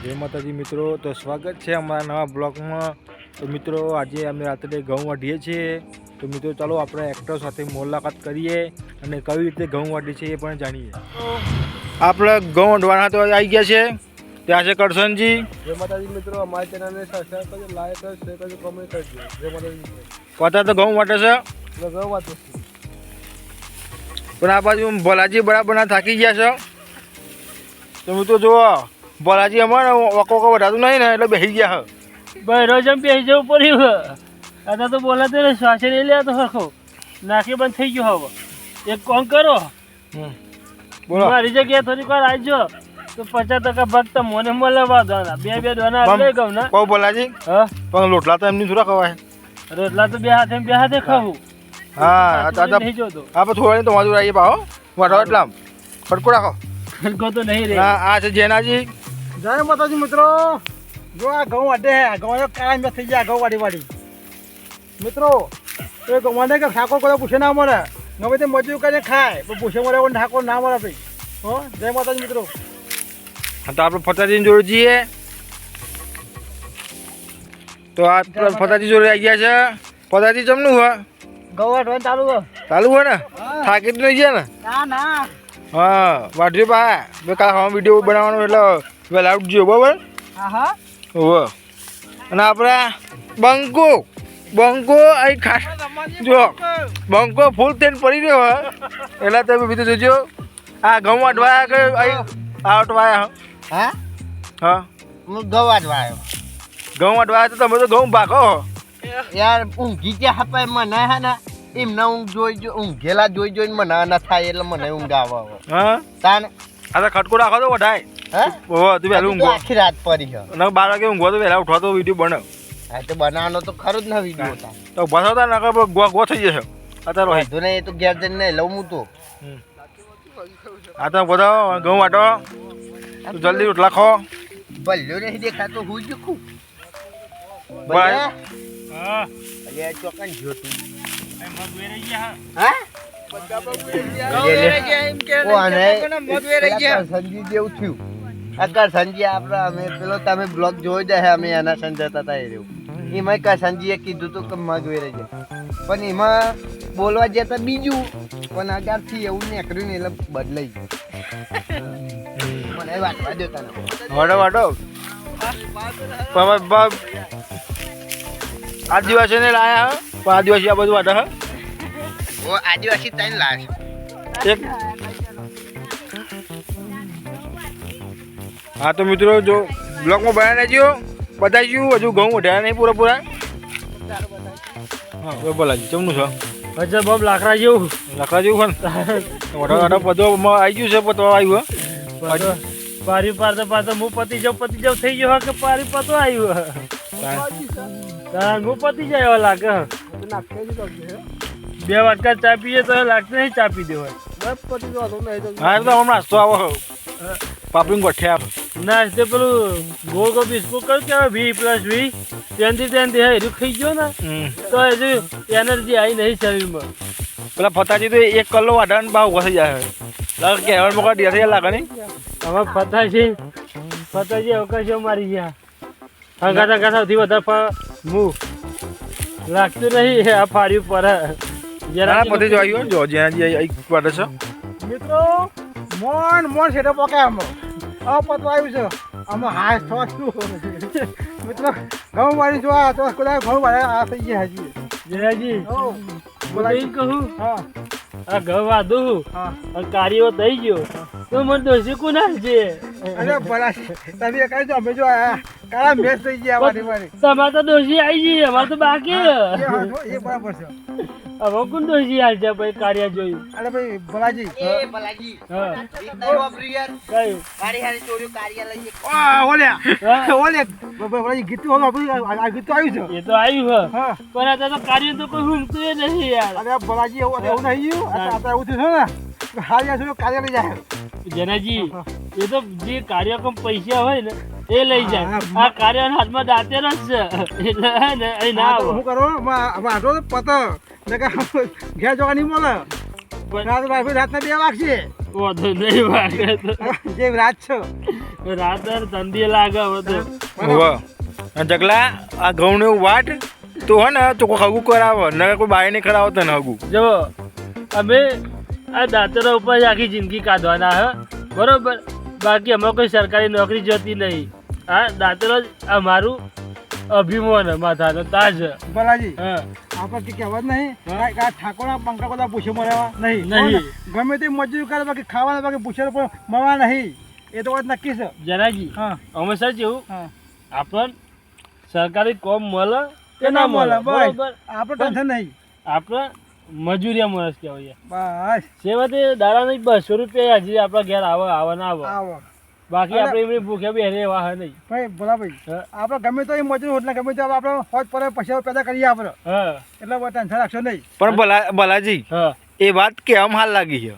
જય માતાજી મિત્રો, તો સ્વાગત છે અમારા નવા બ્લોગમાં। તો મિત્રો આજે અમે રાત્રે ઘઉં વાઢીએ છીએ। તો મિત્રો ચાલો આપણે એક્ટર સાથે મુલાકાત કરીએ અને કઈ રીતે ઘઉં વાઢીએ છીએ એ પણ જાણીએ। આપણે ઘઉં વાઢવાના તો આવી ગયા છે, ત્યાં છે કરશનજી। જય માતાજી મિત્રો, અમારી ચેનલને સબસ્ક્રાઇબ કરજો, લાઈક કરજો, શેર કરજો, કમેન્ટ કરજો। જય માતાજી મિત્રો। પોતા તો ઘઉં વાટે છે ઘઉં વાંચો પણ આ બાજુ ભોલાજી બરાબર થાકી ગયા છે। તો મિત્રો જુઓ, ભોલાજી અમારે વકો વધારતું નહીં ને એટલે બેસી ગયા છે। ભાઈ રોજ બેસી જવું પડ્યું आता તો બોલાતો ને શ્વાસે નહીં લે તો સરખો નાકે બંધ થઈ ગયો। હવે એક કામ કરો, બોલો મારી જગ્યાએ થોડીક વાર આવજો તો 50% ભાગ તો મને મળવા દોના બે દોના લઈ ગઉં ને। કહું ભોલાજી, હા પણ લોટલા તો એમની થોડા ખવાય। રોટલા તો બે હાથે ખાવું। હા નહીં જોતો આપણે થોડા તો વાંધો આવીએ પાહો વાઢો એટલા ફટકો રાખો। ખડકો તો નહીં રે। આ છે જેનાજી। જય માતાજી મિત્રો। જો આ ઘઉં વાઢે ઘઉં કાયમ થઈ ગયા ઘઉં વાડી મિત્રો। એ ઘઉં વાઢે કે ઠાકોર કોઈ પૂછે ના મળે, ગમે તે મજૂર કરીને ખાય પણ પૂછે મળે કોઈ ઠાકોર ના મળે ભાઈ। હો જય માતાજી મિત્રો। તો આપણે ફતાજીને જોડે જઈએ। તો આ ફતાજી જોડે આવી ગયા છે। ફતાજી જમનું હોય ઘઉં વાટવાનું ચાલુ હોય ને? થાકી તો નહીં ગયા ને? ના હા વાઢ્યો પા બે કાલ વિડીયો બનાવવાનો એટલે વહેલા ઉઠજો બરાબર। હા હોવે અને આપણે બંકો અહીં ખાસ જો બંકો ફૂલ તેલ પડી રહ્યો હોય એટલે તમે બીજું જોજો। આ ઘઉં વાઢવાયા કે અહીં આવટવાયા? હા હા હું ઘઉં વાઢવાયો ઘઉં વાઢવાયા તો તમે તો ઘઉં ભાગો યાર। ઊંઘી ગયા હપાય મને હે ને એમને ઊંઘેલા જોઈને મને ના થાય એટલે મને ઊંઘ આવે। હા તાને આ તો ખટકો રાખો તો વઢાય। હે ઓહો તું વહેલું ઊંઘો આખી રાત પડી છે અને 12 વાગે ઊંઘો તો વહેલા ઉઠવા તો વિડીયો બનાવ હા તો બનાવવાનો તો ખરું જ ને વિડીયો હતા તો બસાવતા ના ગો થઈ જશે અત્યારે હોય। તો ને એ તો ઘેર જઈને નહીં લઉં હું તો આ તો બધા ઘઉં વાટો તું જલ્દી ઉઠ લાખો ભલ્યો નહીં દેખાતો હું જ ખું ભાઈ હા અલ્યા ચોકન જોતું મગ વેરાઈ ગયા હા સંજી જેવું થયું આ સંજી આપણે અમે પેલો તમે બ્લોગ જોઈ દે અમે એના સંજતા હતા એ રહ્યું એમાં કરસનજીએ કીધું હતું કે મગ વેરાઈ જાય પણ એમાં બોલવા જતા બીજું પણ આગળથી એવું નીકળ્યું ને એટલે બદલાઈ ગયું મને વાંચવા દેતા વાટો આદિવાસી ને લાયા પણ આદિવાસી આ બધું વાટે ઓ આદિવાસી તને લાશ એક હા તો મિત્રો જો બ્લોગમાં બનાવી લેજો બતાવીશું હજુ ઘઉં વઢ્યા નહીં પૂરા હા બોલાજી ચમનું છે અજબ બબ લાકડા જેવું લાકડા જેવું પણ બધો આવી ગયું છે પતવા આવ્યું પારી પાડતો હું પતિ જાવ થઈ ગયો કે પારી પતો આવ્યું હું પતિ જાય એવા લાગે। બે વાટકા ચા પીએ તો લાગતું નહીં ચા પી દેવાય। હા તો હમણાં નાસ્તો આવો પાપડી ગોઠ્યા નાસ્તે પેલું ગોળ બિસ્કુટ કયું કહેવાય V+V ત્યાંથી હેરું ખાઈ ગયો ને તો હજુ એનર્જી આવી નહીં શરીરમાં। પેલા ફતાજી તો 1 કિલો વાઢાને ભાવ ઉભા થઈ જાય કહેવાય મોકા ડે થઈ લાગે નહીં હવે ફતાજી અવકાશો મારી ગયા હંગા સૌથી વધારે હું લાગતું નહીં આ ફાડ્યું પર જરા પતિ જો આવ્યો જો જ્યાં વાઢે છે મિત્રો મોન સેટઅપ ઓકે આમાં પતવા આવ્યું છે આમાં હાથ થોડું મિત્રો ઘઉં વાળી જો આ તો કોઈ ઘઉં વાળા આ થઈ ગયા હજી જરાજી બોલાઈ કહું હા આ ઘઉં વાધું હા કાર્યો થઈ ગયો તો મને દોષી કોના છે? અરે ભલા તમે કઈ જો અમે જો કાળા મેચ થઈ ગયા મારી તમારે તો દોષી આવી ગઈ, અમારે તો બાકી એ બરાબર છે। હવે કોણ દોષી હાલ છે ભાઈ કાર્ય જોયું? અરે ભાઈ ભલાજી હા કયું ઓલે ભલાજી ગીત આ ગીત આવ્યું છે એ તો આવ્યું હ હા પણ આ તો કાર્ય તો કોઈ ઊંઘતું એ નહીં યાર। અરે ભલાજી એવું નહીં ગયું આપણે એવું થયું ને હાલ જાય કાર્ય લઈ જાય જનાજી એ તો જે કાર્યક્રમ પૈસા હોય ને એ લઈ જાય, આ કાર્ય હાથમાં દાંતેર જ છે એટલે ને અહીં ના આવો। શું કરો વાંધો પત ઘેર જવા નહીં મળે પણ રાતના 2 વાગશે વધુ નહીં વાગે તો જે રાત છો રાત ઠંડી લાગે હવે તો હોવે. અને જગલા આ ઘઉંને એવું વાટ તો હે ને તો કોઈ હગું કરાવો ન કોઈ બાય નહીં કરાવો તને હગું. જો અમે આ દાંતરા ઉપર જ આખી જિંદગી કાઢવાના હે બરોબર. બાકી અમારે કોઈ સરકારી નોકરી જોતી નહીં. હા દાંતરો જ અમારું અભિમાન હે, માથાનો તાજ હે. બલાજી હા આપણે કે કહેવત નહીં ઠાકોરના પંખા બધા પૂછે મળવા નહીં નહીં. ગમે તે મજૂરી કરે બાકી ખાવાના બાકી પૂછે પણ મળવા નહીં એ તો વાત નક્કી છે. જનાજી હા અમે સર જેવું હા આપણને સરકારી કોમ મળે કે ના મળે બસ બરોબર. આપણે ટેન્શન નહીં આપણે મજૂરિયા માણસ કહેવાય. બસ સેવાથી દાડા નહીં 200 રૂપિયા હજી આપણા ઘેર આવે ના આવે. આવો બાકી આપણે એમની ભૂખ્યા બે રહેવા હે નહીં. ભાઈ બોલા ભાઈ હા. આપણે ગમે તો એ મજૂર હોત ને ગમે તો આપણે હોત પર પૈસા પેદા કરીએ આપણે હા એટલે બહુ ટેન્શન રાખશો નહીં. પણ ભલાજી હા એ વાત કે આમ હાલ લાગી છે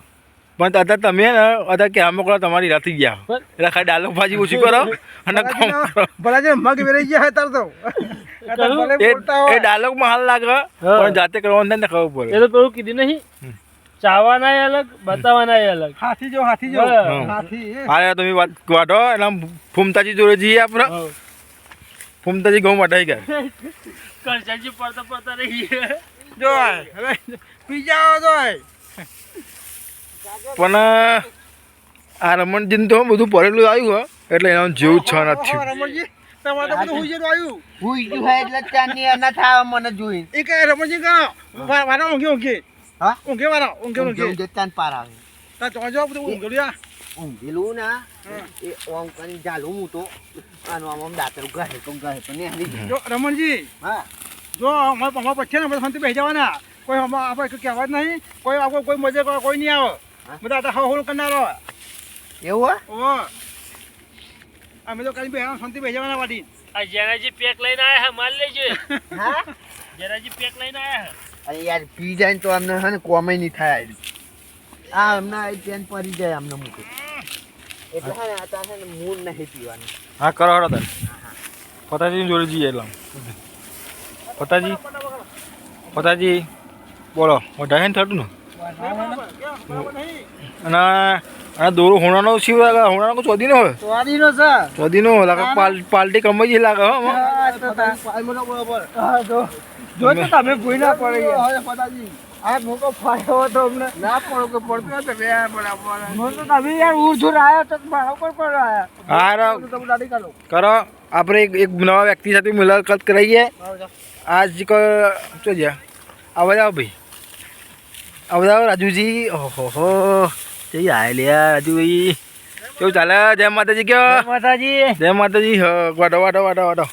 પણ અત્યારે તમે ને અત્યારે કે આમ કરો તમારી રાતી ગયા પણ એટલે ખાલી ડાયલોગ ભાજી ઓછી કરો અને કામ કરો. ભલા મગ વેરાઈ ગયા તાર તો ભલે બોલતા એ હોય ડાયલોગમાં હાલ લાગે પણ જાતે કરવાનું થાય ને ખબર એ પડે. તો પેલું કીધું નહીં ચાવાના અલગ બતાવવાના અલગ. હાથી જો હા. હાથી હા તમે વાત વાટો એટલે આમ ફૂમતાજી જોડે જઈએ આપણે. હા. ફૂમતાજી ઘઉં વાટાઈ ગયા. કરશાજી પડતા પડતા રહી જો હવે પી જાઓ તો પણ આ રમણજીને તો બધું ભરેલું આવ્યું હોય એટલે એના જેવું છ નથી. રમણજી તમારે તો બધું હુઈ આવ્યું હુઈ ગયું હોય એટલે ચાની એના થાવ મને જોઈ એ કે રમણજી કા વારા ઊંઘે ઊંઘે હા ઊંઘે વારા ઊંઘે ઊંઘે ચાન પાર આવે તા તો જો બધું ઊંઘલ્યા ઊંઘેલું ના એ ઓમ કરી જાલું હું તો આનો આમ દાતર ગાહે તો ને જો રમણજી હા જો અમાર પછી ને શાંતિ બેસી જવાના કોઈ આપણે કહેવા જ નહીં કોઈ આપણે કોઈ મજા કોઈ નહીં આવે બધા આ હોળ કરનારો એવું હો અમે તો કાલે બેહવા શાંતિ બેસી જવાના વાડી આ જેનાજી પેક લઈને આયા હે માલ લેજો. હા જેનાજી પેક લઈને આયા હે. અરે યાર પી જાય તો અમને હે ને કોમે નહીં થાય આ અમને પેન પડી જાય અમને મૂકે એટલે હે ને આ તા હે ને મૂળ નહીં પીવાનું હા કરો હળો તાર પતાજી જોડે જઈએ એટલે પતાજી બોલો મોઢા હે ને થતું ને અને આ દોરો હોણાનો શિવ લાગે હોણાનો ચોદીનો હોય સ્વાદીનો છે ચોદીનો લાગે પાલટી કમાઈ લાગે હો જો તો તમે ભૂઈ ના પડે પતાજી આ મોકો ફાયો તો અમને ના પડો કે પડતો તો બે બરાબર તો તમે યાર ઉર્ધુર આયા તો મારા પર પર આયા હા તમે દાડી કરો કરો આપણે એક નવા વ્યક્તિ સાથે મુલાકાત કરાવીએ આજ શું છે આવા જાઓ ભાઈ આવા જાઓ રાજુજી ઓહો જઈ આયલ્યા રાજુભાઈ કેવું ચાલે જય માતાજી કયો માતાજી જય માતાજી વાટો વાટો વાટો વાટો